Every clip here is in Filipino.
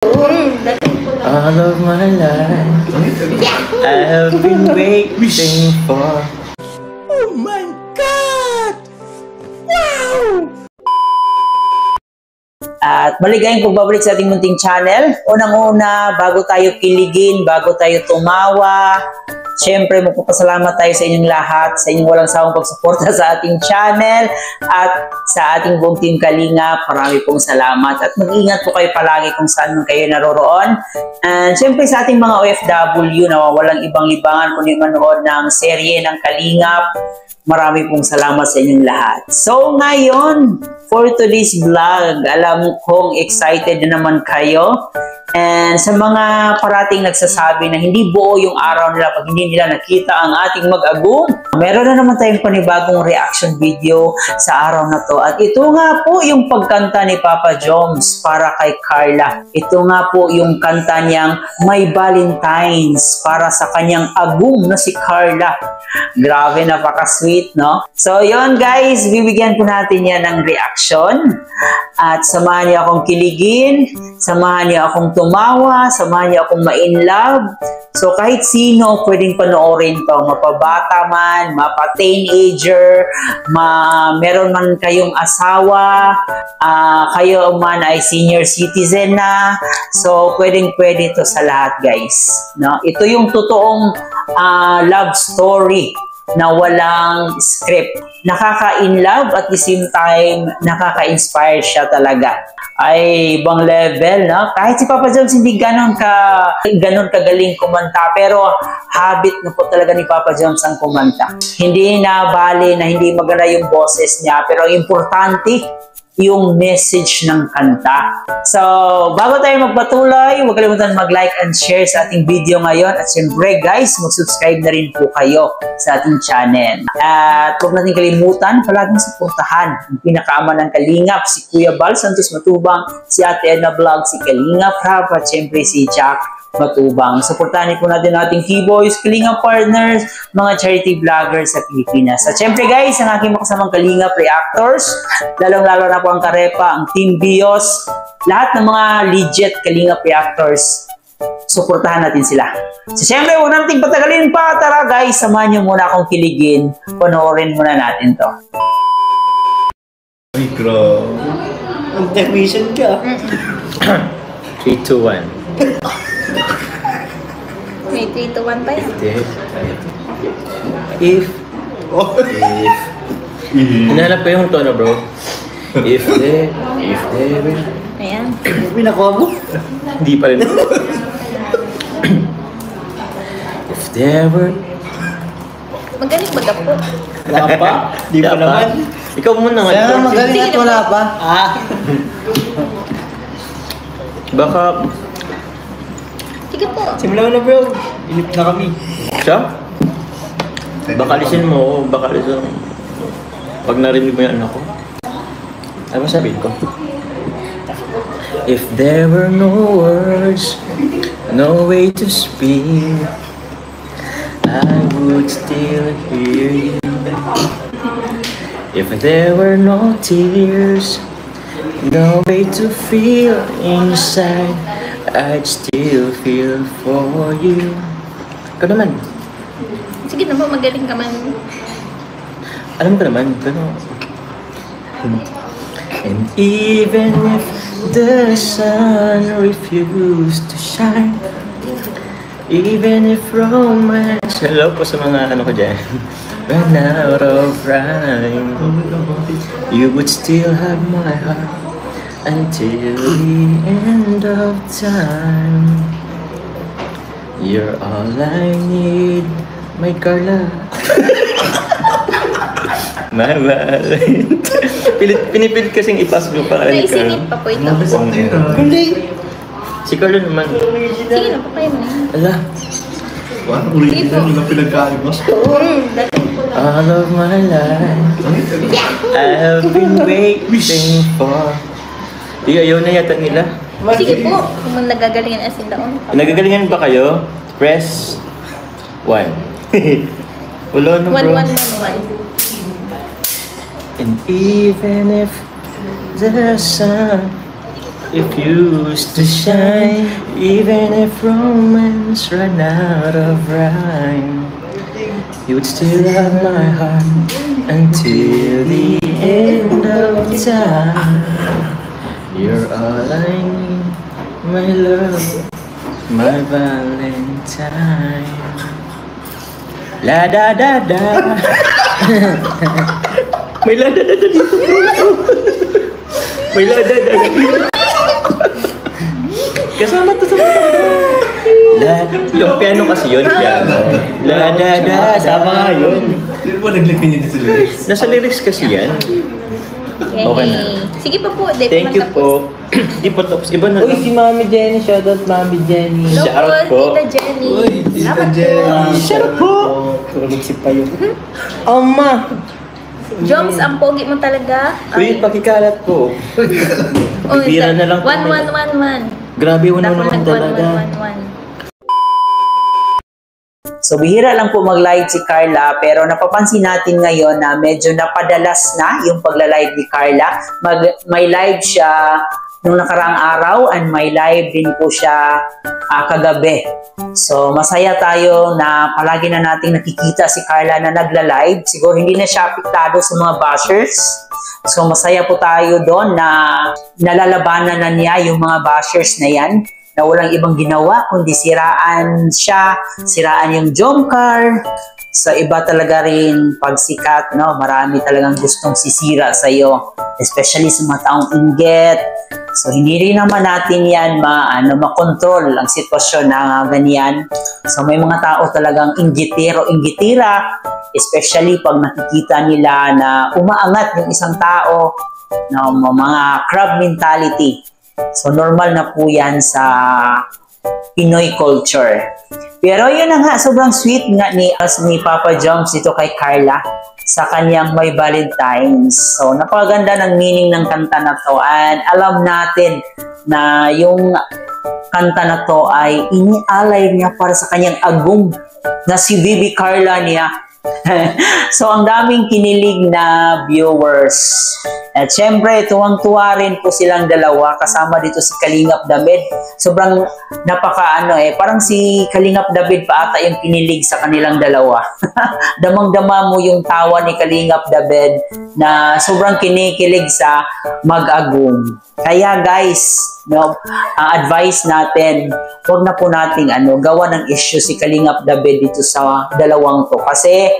All of my life, I have been waiting for. Oh my God! Wow! At maligayang pagbabalik sa ating munting channel. Unang-una, bago tayo kiligin, bago tayo tumawa, syempre, magpapasalamat tayo sa inyong lahat, sa inyong walang sawang pagsuporta sa ating channel at sa ating buong team Kalingap. Marami pong salamat at mag-ingat po kayo palagi kung saan man kayo naroroon. And syempre sa ating mga OFW na walang ibang libangan kundi manood ng serye ng Kalingap, marami pong salamat sa inyong lahat. So ngayon, for today's vlog, alam kong excited na naman kayo. And sa mga parating nagsasabi na hindi buo yung araw nila pag hindi nila nakita ang ating mag-agum, meron na naman tayong panibagong reaction video sa araw na to. At ito nga po yung pagkanta ni Papa Joms para kay Carla. Ito nga po yung kanta niyang May Valentines para sa kanyang agum na si Carla. Grabe, napaka-sweet, no? So, yon guys, bibigyan po natin yan ng reaction. At samahan niyo akong kiligin, samahan niyo akong tumawa, samahan niyo akong ma-in love. So, kahit sino pwedeng panoorin to. Mapabata man, mapa-teenager, meron man kayong asawa, kayo man ay senior citizen na. So, pwedeng-pwede to sa lahat, guys. No? Ito yung totoong love story na walang script. Nakaka-in-love at the same time, nakaka-inspire siya talaga. Ay, ibang level, no? Kahit si Papa Joms hindi ganon kagaling kumanta, pero habit na po talaga ni Papa Joms ang kumanta. Hindi na bali na hindi maganda yung boses niya, pero importante yung message ng kanta. So, bago tayo magpatuloy, huwag kalimutan mag-like and share sa ating video ngayon. At syempre guys, mag-subscribe na rin po kayo sa ating channel. At huwag natin kalimutan, palaging suportahan ang pinakaama ng Kalingap, si Kuya Bal Santos Matubang, si Ate Edna Vlog, si Kalingap Rap, at syempre si Jack Matubang. Suportahan po natin ang ating K-Boys, Kalingap partners, mga charity vloggers sa Pilipinas. At syempre guys, ang aking makasamang Kalingap reactors, lalong-lalo na po ang Karepa, ang Team Bios, lahat ng mga legit Kalingap reactors, suportahan natin sila. So syempre, huwag natin patagalin pa. Tara guys, samahan nyo muna akong kiligin. Panoorin muna natin to. Micro. Ang technician ka. 3, 2, 1. May 3 to 1 pa yan. If. Hinahanap ko yung tono, bro. If there. Ayan. Pinakuha mo? Hindi pa rin. If there were. Magaling ba po? Wala pa? Di pa naman. Ikaw muna nga. Kaya magaling at wala pa. Baka. Sige po. Simula na bro. Inip na kami. Siya? Bakalisin mo. Bakalisin mo. Pag narinig mo yung ano ko. Ano sabihin ko? If there were no words, no way to speak, I would still hear you. If there were no tears, no way to feel inside, I'd still feel for you. Ikaw naman. Sige na po, magaling ka man. Alam ko naman, pero... And even if the sun refused to shine, even if romance... Hello po sa mga ano ko dyan. Ran out of rhyme, you would still have my heart until the end of time. You're all I need, my Carla. My Valentine. Pinipilit kasing ipasok yung pangalan ni Carla. Naisingit pa po ito. Hindi. Si Carla naman. Sige na po, kayo na. Ala. Original na pinagkain mo. All of my life, I have been waiting for. Di ayaw na yata nila. Sige po, kung nagagalingan as in daon. Nagagalingan ba kayo? Press 1. Wala na bro. 1-1-1-1. And even if the sun if you used to shine, even if romance ran out of rhyme, you would still have my heart until the end of time. You're all I need, my love, my Valentine. La da da da. May la da da da dito. May la da da dito. Kasama to sa mga. La, yung piano kasi yun, piano. La da da, sama nga yun. Hindi mo naglagay niya sa lyrics. Nasa lyrics kasi yan. Yay. Okay na. Sige pa po. Di Thank you po. Di pa tapos, iba na Uy, lang. si Mami Jenny. Shoutout Mami Jenny. Hello Shoutout po, po. Tita Jenny. Uy, Tita Salamat po. Jenny. Sarap po. Tulog si Payo. Ama! Joms, ang pogi mo talaga. Uy, pakikalat po. Oh, bibira na lang po. 1111. Grabe, wala naman talaga. 1111. So, bihira lang po mag-live si Carla, pero napapansin natin ngayon na medyo napadalas na yung pagla-live ni Carla. May live siya nung nakaraang araw and may live din po siya kagabi. So, masaya tayo na palagi na nating nakikita si Carla na nagla-live. Siguro hindi na siya apektado sa mga bashers. So, masaya po tayo doon na nalalabanan na niya yung mga bashers na yan, na walang ibang ginawa kundi siraan siya, siraan yung Jomcar. So iba talaga rin pagsikat, no? Marami talagang gustong sisira sa iyo, especially sa mga taong inggit. So hindi rin naman natin yan makontrol ang sitwasyon na ganyan. So may mga tao talagang inggitero, inggitira, especially pag nakikita nila na umaangat yung isang tao, no? Mga crab mentality. So, normal na po yan sa Pinoy culture. Pero yun na nga, sobrang sweet nga ni Papa Joms dito kay Carla sa kanyang May Valentines. So, napakaganda ng meaning ng kanta na to. And alam natin na yung kanta na to ay inialay niya para sa kanyang agum na si Bibi Carla niya. So, ang daming kinilig na viewers. At syempre, tuwang-tuwa rin po silang dalawa kasama dito si Kalingap David. Sobrang parang si Kalingap David pa ata yung kinilig sa kanilang dalawa. Damang-dama mo yung tawa ni Kalingap David na sobrang kinikilig sa mag-agum. Kaya guys, advice natin, huwag na po nating gawa ng issue si Kalingap David dito sa dalawang to. Kasi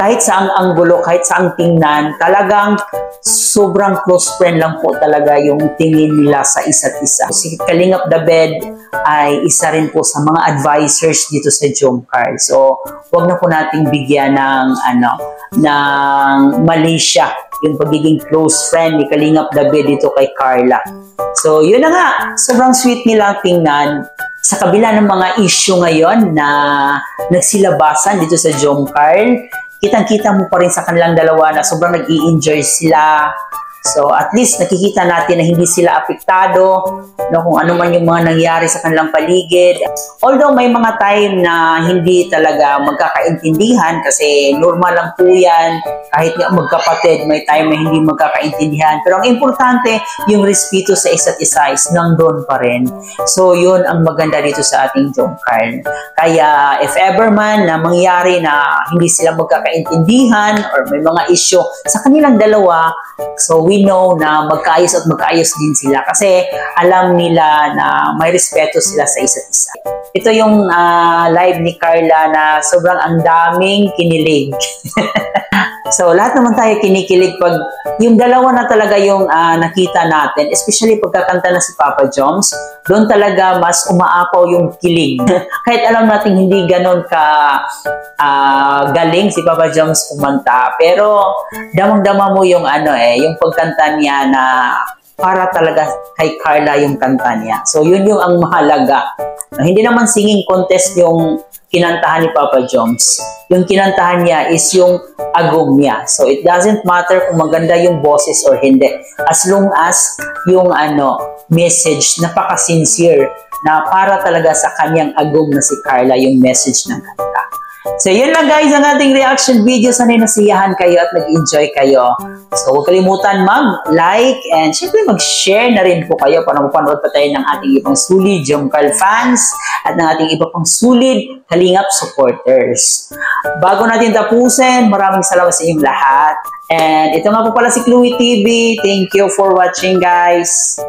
kahit saang anggulo, kahit saang tingnan, talagang sobrang close friend lang po talaga yung tingin nila sa isa't isa. Si Kalingap David ay isa rin po sa mga advisors dito sa Jomcar. So, huwag na po nating bigyan ng mali siya yung pagiging close friend ni Kalingap David dito kay Carla. So, yun na nga. Sobrang sweet nilang tingnan. Sa kabila ng mga issue ngayon na nagsilabasan dito sa Jomcar, kitang-kita mo pa rin sa kanilang dalawa na sobrang nag-i-enjoy sila. So, at least nakikita natin na hindi sila apektado, kung ano man yung mga nangyari sa kanilang paligid. Although may mga time na hindi talaga magkakaintindihan kasi normal lang po yan. Kahit nga magkapatid, may time na hindi magkakaintindihan. Pero ang importante, yung respeto sa isa't isa is nandun pa rin. So, yun ang maganda dito sa ating Jomcar. Kaya, if ever man na mangyari na hindi sila magkakaintindihan or may mga issue sa kanilang dalawa, so we know na magkaayos at magkaayos din sila kasi alam nila na may respeto sila sa isa't isa. Ito yung live ni Carla na sobrang ang daming kinilig. So, lahat naman tayo kinikilig pag yung dalawa na talaga yung nakita natin, especially pagkakanta na si Papa Joms, doon talaga mas umaapaw yung kilig. Kahit alam natin hindi ganon ka galing si Papa Joms kumanta, pero damang-dama mo yung yung pagkanta niya na para talaga kay Carla yung kanta niya. So, yun yung ang mahalaga. Hindi naman singing contest yung kinantahan ni Papa Joms. Yung kinantahan niya is yung agum niya. So, it doesn't matter kung maganda yung boses or hindi. As long as yung message, napaka-sincere na para talaga sa kanyang agum na si Carla yung message ng kanta. So, yun lang guys ang ating reaction video. Sana'y nasiyahan kayo at nag-enjoy kayo. So, huwag kalimutan mag-like and syempre mag-share na rin po kayo para mapanood pa tayo ng ating ibang solid Jomcarl fans at ng ating iba pang solid Kalingap supporters. Bago natin tapusin, maraming salamat sa inyong lahat. And ito nga po pala si Chloe TV. Thank you for watching guys.